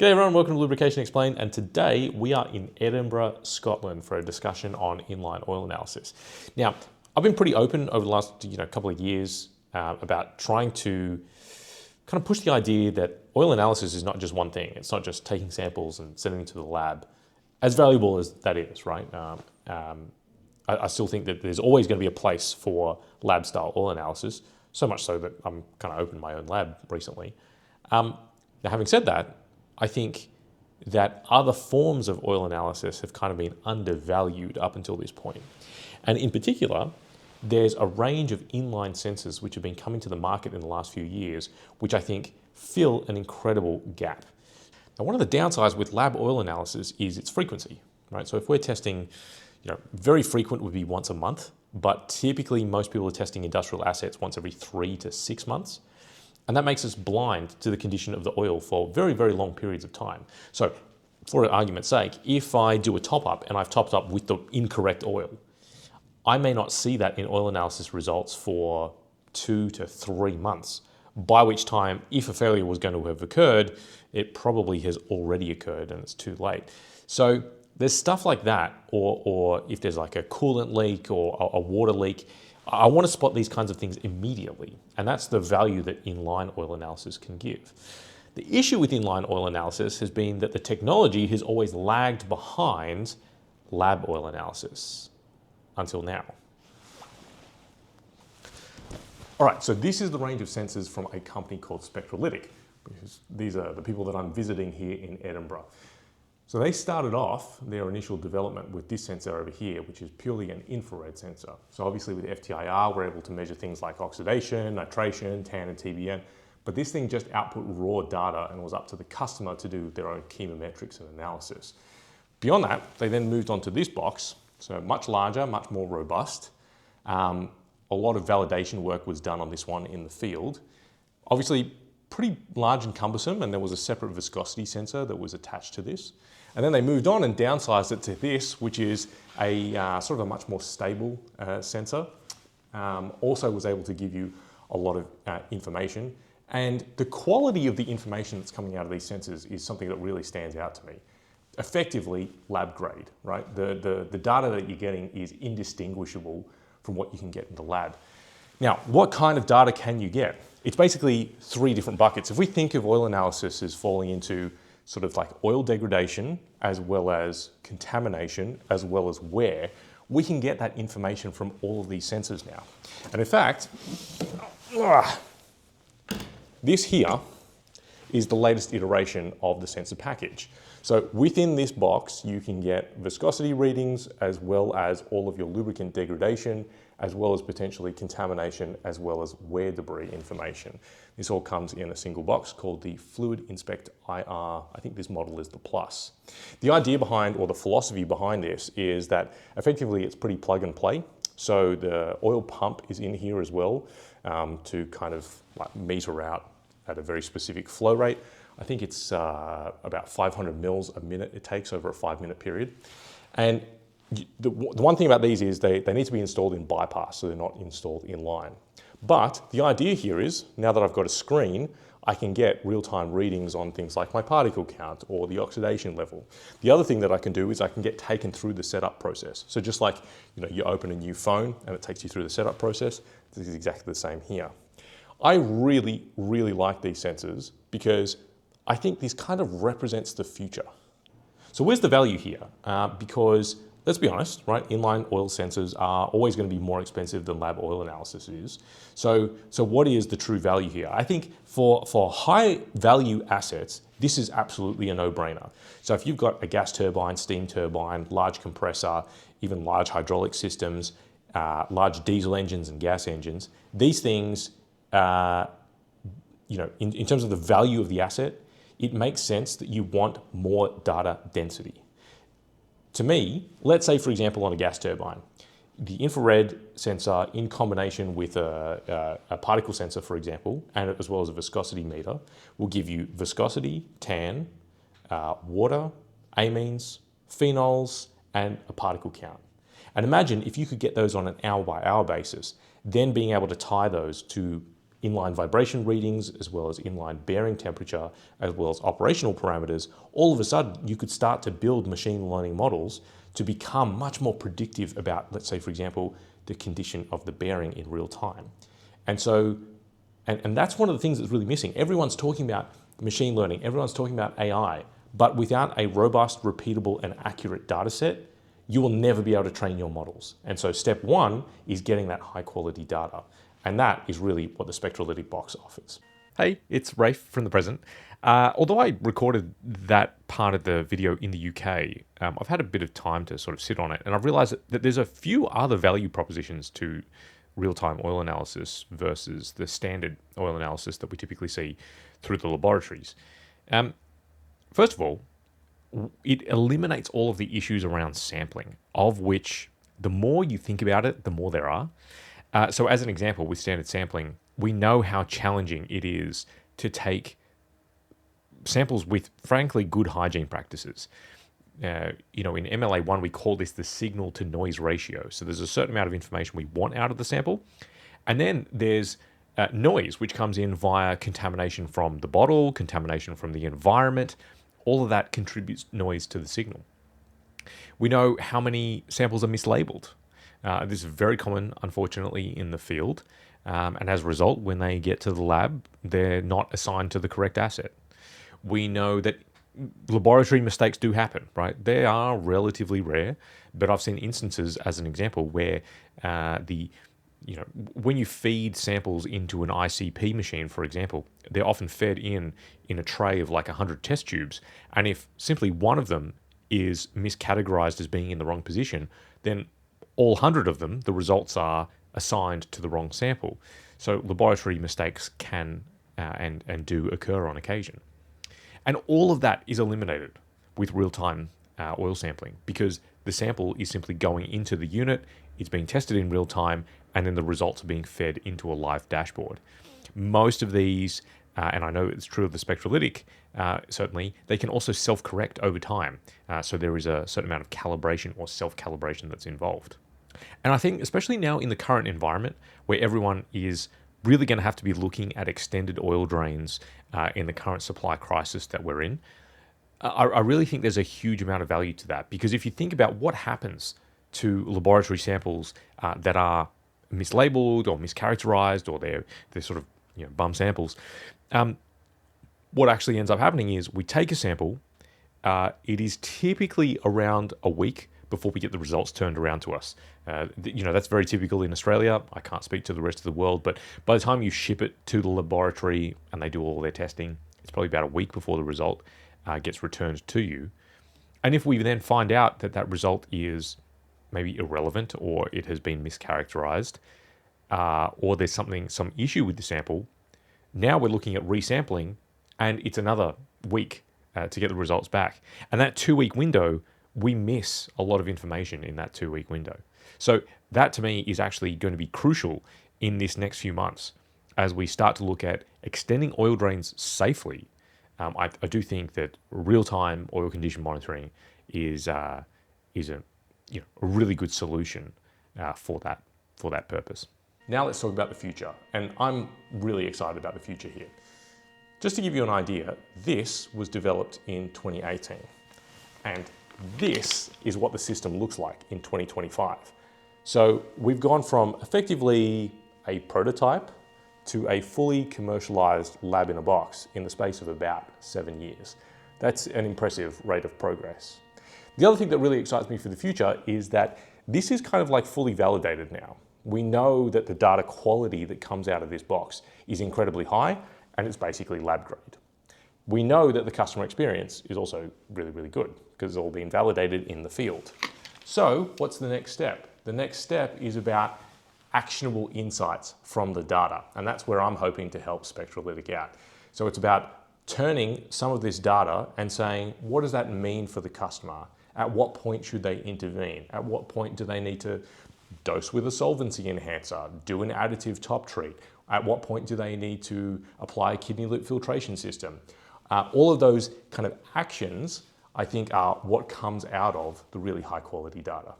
G'day everyone, welcome to Lubrication Explained, and today we are in Edinburgh, Scotland for a discussion on inline oil analysis. Now, I've been pretty open over the last couple of years about trying to kind of push the idea that oil analysis is not just one thing. It's not just taking samples and sending them to the lab. As valuable as that is, right? I still think that there's always going to be a place for lab-style oil analysis, so much so that I'm kind of opened my own lab recently. Now, having said that, I think that other forms of oil analysis have kind of been undervalued up until this point. And in particular, there's a range of inline sensors which have been coming to the market in the last few years, which I think fill an incredible gap. Now, one of the downsides with lab oil analysis is its frequency, right? So if we're testing, very frequent would be once a month, but typically most people are testing industrial assets once every 3 to 6 months. And that makes us blind to the condition of the oil for very, very long periods of time. So for argument's sake, if I do a top up and I've topped up with the incorrect oil, I may not see that in oil analysis results for 2 to 3 months, by which time, if a failure was going to have occurred, it probably has already occurred and it's too late. So there's stuff like that, or if there's like a coolant leak or a water leak, I want to spot these kinds of things immediately, and that's the value that inline oil analysis can give. The issue with inline oil analysis has been that the technology has always lagged behind lab oil analysis until now. All right, so this is the range of sensors from a company called Spectralytic, because these are the people that I'm visiting here in Edinburgh. So they started off their initial development with this sensor over here, which is purely an infrared sensor. So obviously with FTIR, we're able to measure things like oxidation, nitration, tan, and TBN. But this thing just output raw data and was up to the customer to do their own chemometrics and analysis. Beyond that, they then moved on to this box, so much larger, much more robust. A lot of validation work was done on this one in the field. Obviously, pretty large and cumbersome, and there was a separate viscosity sensor that was attached to this. And then they moved on and downsized it to this, which is a sort of a much more stable sensor. Also was able to give you a lot of information. And the quality of the information that's coming out of these sensors is something that really stands out to me. Effectively, lab grade, right? The data that you're getting is indistinguishable from what you can get in the lab. Now, what kind of data can you get? It's basically 3 different buckets. If we think of oil analysis as falling into sort of like oil degradation, as well as contamination, as well as wear, we can get that information from all of these sensors now. And in fact, this here is the latest iteration of the sensor package. So within this box, you can get viscosity readings, as well as all of your lubricant degradation, as well as potentially contamination, as well as wear debris information. This all comes in a single box called the FluidInspect IR. I think this model is the Plus. The idea behind, or the philosophy behind this, is that effectively it's pretty plug and play. So the oil pump is in here as well to kind of like meter out at a very specific flow rate. I think it's about 500 mils a minute it takes over a 5-minute period. And the one thing about these is they need to be installed in bypass, so they're not installed in line. But the idea here is, now that I've got a screen, I can get real-time readings on things like my particle count or the oxidation level. The other thing that I can do is I can get taken through the setup process. So just like you open a new phone and it takes you through the setup process, this is exactly the same here. I really, really like these sensors because I think this kind of represents the future. So where's the value here? Because let's be honest, right? Inline oil sensors are always going to be more expensive than lab oil analysis is. So what is the true value here? I think for high value assets, this is absolutely a no-brainer. So if you've got a gas turbine, steam turbine, large compressor, even large hydraulic systems, large diesel engines and gas engines, these things, in terms of the value of the asset, it makes sense that you want more data density. To me, let's say, for example, on a gas turbine, the infrared sensor in combination with a particle sensor, for example, and as well as a viscosity meter, will give you viscosity, tan, water, amines, phenols, and a particle count. And imagine if you could get those on an hour-by-hour basis, then being able to tie those to inline vibration readings, as well as inline bearing temperature, as well as operational parameters, all of a sudden you could start to build machine learning models to become much more predictive about, let's say, for example, the condition of the bearing in real time. And so, and that's one of the things that's really missing. Everyone's talking about machine learning, everyone's talking about AI, but without a robust, repeatable, and accurate data set, you will never be able to train your models. And so step one is getting that high quality data. And that is really what the Spectralytic box offers. Hey, it's Rafe from the present. Although I recorded that part of the video in the UK, I've had a bit of time to sort of sit on it, and I've realized that there's a few other value propositions to real-time oil analysis versus the standard oil analysis that we typically see through the laboratories. First of all, it eliminates all of the issues around sampling, of which the more you think about it, the more there are. So as an example, with standard sampling, we know how challenging it is to take samples with, frankly, good hygiene practices. In MLA1, we call this the signal to noise ratio. So there's a certain amount of information we want out of the sample. And then there's noise, which comes in via contamination from the bottle, contamination from the environment. All of that contributes noise to the signal. We know how many samples are mislabeled. This is very common, unfortunately, in the field. And as a result, when they get to the lab, they're not assigned to the correct asset. We know that laboratory mistakes do happen, right? They are relatively rare, but I've seen instances, as an example, where when you feed samples into an ICP machine, for example, they're often fed in a tray of like 100 test tubes. And if simply one of them is miscategorized as being in the wrong position, then all 100 of them, the results are assigned to the wrong sample. So laboratory mistakes can and do occur on occasion. And all of that is eliminated with real-time oil sampling, because the sample is simply going into the unit, it's being tested in real time, and then the results are being fed into a live dashboard. Most of these, and I know it's true of the Spectralytic, certainly, they can also self-correct over time. So there is a certain amount of calibration or self-calibration that's involved. And I think, especially now in the current environment, where everyone is really going to have to be looking at extended oil drains in the current supply crisis that we're in, I really think there's a huge amount of value to that. Because if you think about what happens to laboratory samples that are mislabeled or mischaracterized, or they're sort of bum samples, what actually ends up happening is we take a sample, it is typically around a week before we get the results turned around to us. That's very typical in Australia. I can't speak to the rest of the world, but by the time you ship it to the laboratory and they do all their testing, it's probably about a week before the result gets returned to you. And if we then find out that that result is maybe irrelevant, or it has been mischaracterized, or there's some issue with the sample, now we're looking at resampling, and it's another week to get the results back. And that 2-week window, we miss a lot of information in that 2-week window. So that to me is actually going to be crucial in this next few months as we start to look at extending oil drains safely. I do think that real-time oil condition monitoring is a really good solution for that purpose. Now let's talk about the future, and I'm really excited about the future here. Just to give you an idea, this was developed in 2018, and this is what the system looks like in 2025. So we've gone from effectively a prototype to a fully commercialized lab in a box in the space of about 7 years. That's an impressive rate of progress. The other thing that really excites me for the future is that this is kind of like fully validated now. We know that the data quality that comes out of this box is incredibly high, and it's basically lab grade. We know that the customer experience is also really, really good because it's all been validated in the field. So what's the next step? The next step is about actionable insights from the data, and that's where I'm hoping to help Spectralytic out. So it's about turning some of this data and saying, what does that mean for the customer? At what point should they intervene? At what point do they need to dose with a solvency enhancer, do an additive top treat? At what point do they need to apply a kidney lip filtration system? All of those kind of actions, I think, are what comes out of the really high quality data.